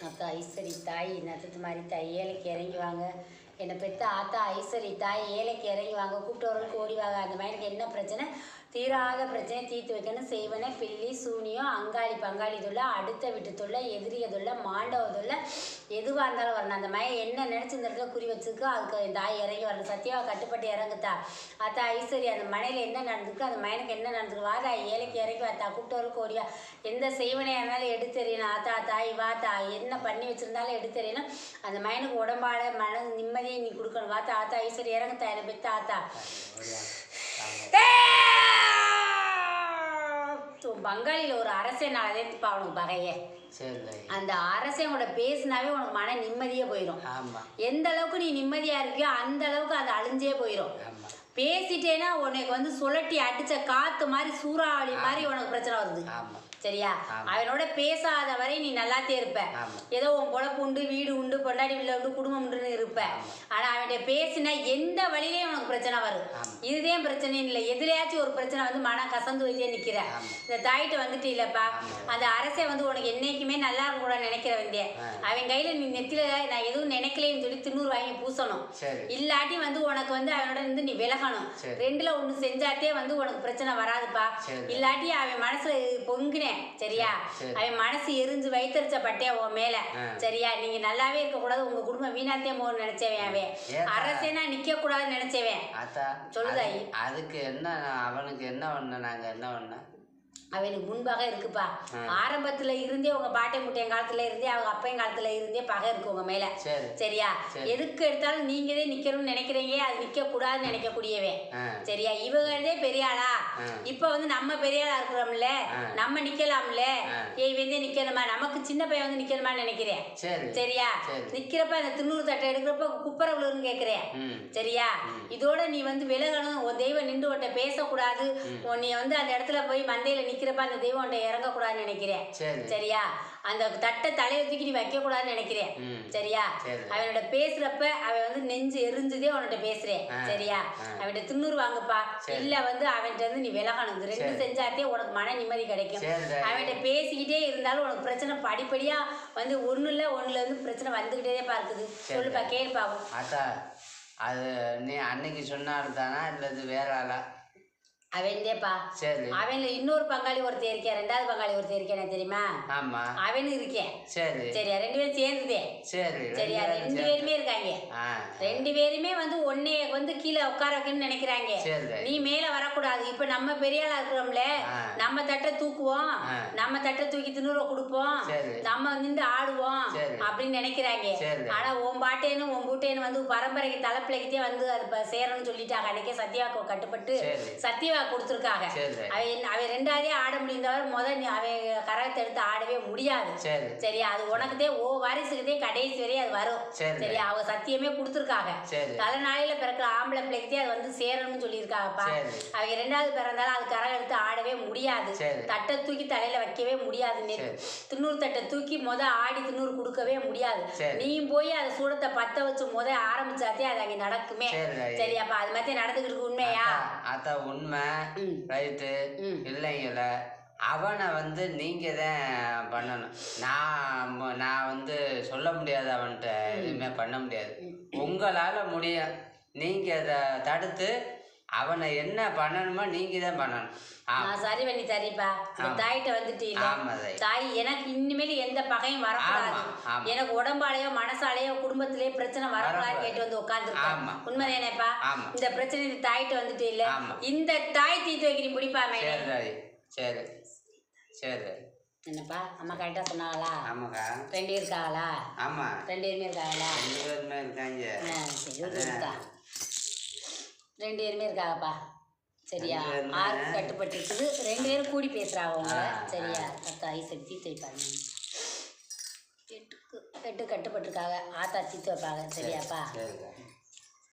ஆத்தா ஐஸ்வரி தாய் நத்தத்து மாதிரி தாய் ஏழைக்கு இறங்கி வாங்க. என்னை பெற்ற ஆத்தா ஐஸ்வரி தாய் ஏழைக்கு இறங்கி வாங்க. கூப்பிட்டவர்களுக்கு ஓடி வாங்க. அந்த மாதிரி என்ன பிரச்சனை, தீராத பிரச்சனை தீர்த்து வைக்கணும். செய்வனே பில்லி சூனியம் அங்காளி பங்காளி தொல்லை, அடுத்த வீட்டு தொல்லை, எதிரிய தொல்லை, மாண்டவ தொல்லை, எதுவாக இருந்தாலும் வரணும். அந்த மாதிரி என்ன நினச்சி இந்த இடத்துல குறி வச்சுருக்கோ அதுக்கு என் தாய் இறங்கி வரணும். சத்தியாவை கட்டுப்பட்டு இறங்குத்தா. ஆத்தா ஐஸ்வரி அந்த மனையில் என்ன நடந்திருக்கு, அந்த மயனுக்கு என்ன நடந்திருக்கு, வாதா ஏழைக்கு இறங்கி வாத்தா. கூப்பிட்டவர்களுக்கு ஓடிவா. எந்த செய்வனையாக இருந்தாலும் எடுத்தெறியணும். ஆத்தா தாய் வாத்தா. என்ன பண்ணி வச்சுருந்தாலும் எடுத்தெறியணும். அந்த மயனுக்கு உடம்பாட மன நிம்மதியை நீ கொடுக்கணும். வாத்தா ஆத்தா ஐஸ்வரி இறங்குத்தா. என்னை பெற்ற ஆத்தா. பங்காளியில் ஒரு அரசனாலே அவனுக்கு பகையே. அந்த அரசனோட பேசினாவே உனக்கு மன நிம்மதியே போயிடும். எந்த அளவுக்கு நீ நிம்மதியா இருக்கியோ அந்த அளவுக்கு அது அழிஞ்சே போயிடும். பேசிட்டேன்னா உனக்கு சுழட்டி அடிச்ச காத்து மாதிரி சூறாவளி மாதிரி உனக்கு பிரச்சனை வருது. சரியா? அவனோட பேசாத வரை நீ நல்லாத்தே இருப்ப. ஏதோ உன் பொழப்பு உண்டு, வீடு உண்டு, பொண்டாடி வீட்டில் உண்டு, குடும்பம் உண்டுன்னு இருப்ப. ஆனா அவன்கிட்ட பேசினா எந்த வழியிலேயும் உனக்கு பிரச்சனை வரும். இதுதான் பிரச்சனை இல்லை. எதுலையாச்சும் ஒரு பிரச்சனை மனம் கசந்து வச்சே நிக்கிற. இந்த தாயிட்ட வந்துட்டு இல்லப்பா, அந்த அரசை உனக்கு என்னைக்குமே நல்லா இருக்க கூட நினைக்கிற வந்தே. அவன் கையில நீ நெத்தில நான் எதுவும் நினைக்கலன்னு சொல்லி திண்ணூறு வாங்கி பூசணும். இல்லாட்டி உனக்கு அவனோட இருந்து நீ விலகணும். ரெண்டுல ஒண்ணு செஞ்சாத்தே உனக்கு பிரச்சனை வராதுப்பா. இல்லாட்டி அவன் மனசுல பொங்குனே. சரியா? அவன் மனசு எரிஞ்சு வைத்தறிச்ச பட்டே உன் மேல. சரியா? நீங்க நல்லாவே இருக்க கூடாது, உங்க குடும்பம் வீணாத்தே போகணும்னு நினைச்சவன். அவன் அரசேனா நிக்க கூடாதுன்னு நினைச்சவன். சொல்லுதாயி அதுக்கு என்ன, அவனுக்கு என்ன ஒண்ணு, நாங்க என்ன ஒண்ணு அவனுக்கு முன்பாக இருக்குப்பா. ஆரம்பத்துல இருந்தே உங்க பாட்டை முட்டையன் காலத்துல இருந்தே அவங்க அப்பையன் காலத்துல இருந்தே பகை இருக்கு உங்க மேல. சரியா? எதுக்கு எடுத்தாலும் நீங்கதே நிக்கணும்னு நினைக்கிறீங்க, அது நிக்க கூடாதுன்னு நினைக்கக்கூடியவே. சரியா? இவங்களே பெரிய ஆளா, இப்ப நம்ம பெரிய ஆளா இருக்கிறோம்ல, நம்ம நிக்கலாம்ல, இவந்தே நிக்கணுமா, நமக்கு சின்ன பையன் நிக்கணுமான்னு நினைக்கிறேன். சரியா? நிக்கிறப்ப அந்த திண்ணூறு தட்டை எடுக்கிறப்ப குப்பரை விழுன்னு கேட்கிறேன். சரியா? இதோட நீ விலகணும். உன் தெய்வம் நின்று உன்ட்ட பேசக்கூடாது. நீ அந்த இடத்துல போய் மந்தையில நிக்கிறப்ப அந்த தெய்வம் உன்ட்ட இறங்கக்கூடாதுன்னு நினைக்கிறேன். சரியா? அந்த தட்டை தலையை தூக்கி நீ வைக்க கூடாதுன்னு நினைக்கிறேன். சரியா? அவனோட பேசுறப்ப அவன் நெஞ்சு எரிஞ்சுதே உன்கிட்ட பேசுறேன். சரியா? அவன்கிட்ட திண்ணூறு வாங்கப்பா. இல்ல அவன்கிட்ட நீ விலகணும். இது ரெண்டு செஞ்சாத்தே உனக்கு மன நிம்மதி கிடைக்கும். அவன்கிட்ட பேசிக்கிட்டே இருந்தாலும் உனக்கு பிரச்சனை படிப்படியா ஒண்ணுல பிரச்சனை வந்துகிட்டே இருக்குது. சொல்லுப்பா, கேள்ப்பா. அது நீ அன்னைக்கு சொன்னாரு தானா இல்லது வேற ஆளா? அவன்தேப்பா. அவன்ல இன்னொரு பங்காளி ஒருத்தர் இருக்கேன், ரெண்டாவது பங்காளி ஒருத்தர் இருக்கேன் தெரியுமா? அவனு இருக்கேன். சரியா? ரெண்டு பேரும் சேர்ந்துதே. சரியா? ரெண்டு பேருமே இருக்காங்க. ரெண்டு பேருமே ஒன்னே கீழே உட்கார வைக்கணும்னு நினைக்கிறாங்க. நீ மேல வரக்கூடாது. இப்ப நம்ம பெரிய ஆளா இருக்கிறோம்ல, நம்ம தட்டை தூக்குவோம், நம்ம தட்டை தூக்கி திண்ணூற கொடுப்போம், நம்ம நின்று ஆடுவோம் அப்படின்னு நினைக்கிறாங்க. ஆனா உன் பாட்டேன்னு உன் பூட்டேன்னு பரம்பரைக்கு தலைப்பிள்ளைக்கிட்டே அது சேரணும்னு சொல்லிட்டாங்க. அன்னைக்கே சத்யாவுக்கு கட்டுப்பட்டு சத்யாவா கொடுத்துருக்காங்க. அவன் ரெண்டாவதே ஆட முடிந்தவர் அவன் கரகத்தை எடுத்து ஆடவே முடியாது. சரியா? அது உனக்குதே வாரிசுக்குதே கடைசி வரையும் அது வரும். சரியா? அவ சத்தியமே கொடுத்துருக்காங்க. தலைநாளையில பிறக்கிற ஆம்பளை பிள்ளைக்குதே அது சேரணும்னு சொல்லியிருக்காங்கப்பா. அவங்க ரெண்டாவது பிறந்தாலும் அது கரகம் எடுத்து ஆடவே முடியாது. தட்டை தூக்கி தலையில வைக்கவே முடியாது. திண்ணூறு தட்டை தூக்கி ஆடி திண்ணூறு கொடுக்கவே முடியாது. நீயும் போய் அதை சூடத்தை பத்த வச்சு ஆரம்பிச்சாத்தே அது அங்க நடக்குமே. சரியாப்பா? அது மாதிரி நடந்துகிட்டு இருக்கு. உண்மையா? அதான் உண்மை. ரைட்டு இல்லைங்கள, அவனை நீங்க தான் பண்ணணும். நான் சொல்ல முடியாது, அவன்கிட்ட எதுவுமே பண்ண முடியாது. உங்களால முடியும். நீங்க அதை தடுத்து அவனை என்ன பண்ணணுமோ நீங்க தான் பண்ணணும். சரி பண்ணி தரீப்பா. தாயிட்ட வந்துட்டீங்க. தாய் எனக்கு இனிமேல் எந்த பகையும் வரக்கூடாது, எனக்கு உடம்பாலேயோ மனசாலேயோ குடும்பத்திலேயோ பிரச்சனை வரக்கூடாது கேட்டு உட்காந்துருக்கேன். உண்மைதானேப்பா? இந்த பிரச்சனை தாயிட்ட வந்துட்டு இல்ல, இந்த தாய் தீர்த்து வைக்கிறீங்க பிடிப்பாமே. சரி சரி. என்னப்பா அம்மா கரெக்டா சொன்னாங்களா? ஆமாக்கா. ரெண்டு பேர் இருக்காங்களா? ஆமா, ரெண்டு பேருமே இருக்காங்களா? ரெண்டு பேருமே இருக்காங்க. ரெண்டு பேருமே இருக்காங்கப்பா. சரியா? ஆறு கட்டுப்பட்டு இருக்குது. ரெண்டு பேரும் கூடி பேசுறாங்க அவங்க. சரியா? ஐசரி தீர்த்து வைப்பாங்க. எட்டு கட்டுப்பட்டுருக்காங்க. ஆத்தா தீர்த்து வைப்பாங்க. சரியாப்பா?